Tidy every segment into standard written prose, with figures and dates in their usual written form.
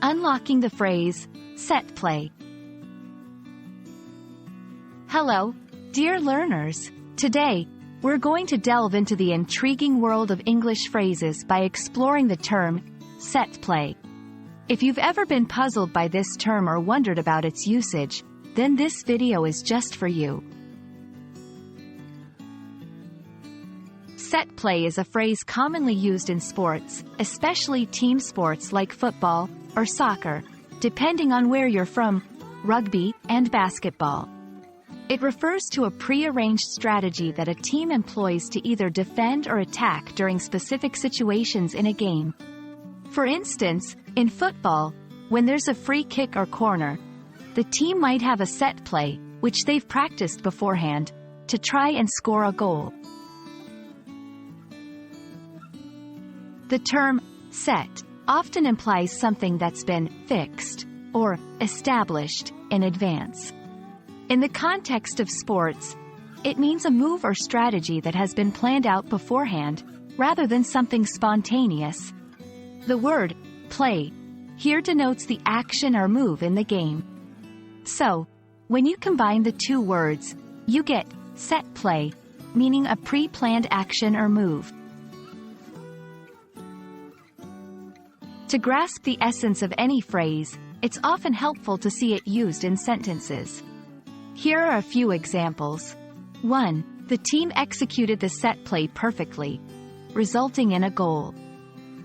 Unlocking the phrase, set play. Hello, dear learners. Today, we're going to delve into the intriguing world of English phrases by exploring the term, set play. If you've ever been puzzled by this term or wondered about its usage, then this video is just for you. Set play is a phrase commonly used in sports, especially team sports like football or soccer, depending on where you're from, rugby and basketball. It refers to a pre-arranged strategy that a team employs to either defend or attack during specific situations in a game. For instance, in football, when there's a free kick or corner, the team might have a set play, which they've practiced beforehand, to try and score a goal. The term, set, often implies something that's been fixed or established in advance. In the context of sports, it means a move or strategy that has been planned out beforehand, rather than something spontaneous. The word, play, here denotes the action or move in the game. So, when you combine the two words, you get set play, meaning a pre-planned action or move. To grasp the essence of any phrase, it's often helpful to see it used in sentences. Here are a few examples. 1. The team executed the set play perfectly, resulting in a goal.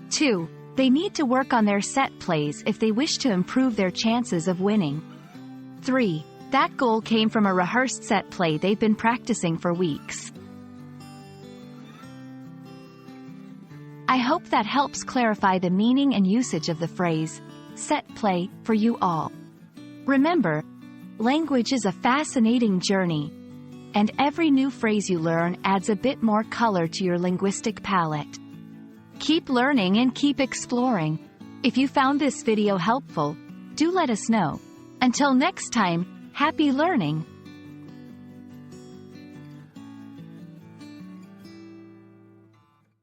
2. They need to work on their set plays if they wish to improve their chances of winning. 3. That goal came from a rehearsed set play they've been practicing for weeks. I hope that helps clarify the meaning and usage of the phrase, set play, for you all. Remember, language is a fascinating journey, and every new phrase you learn adds a bit more color to your linguistic palette. Keep learning and keep exploring. If you found this video helpful, do let us know. Until next time, happy learning!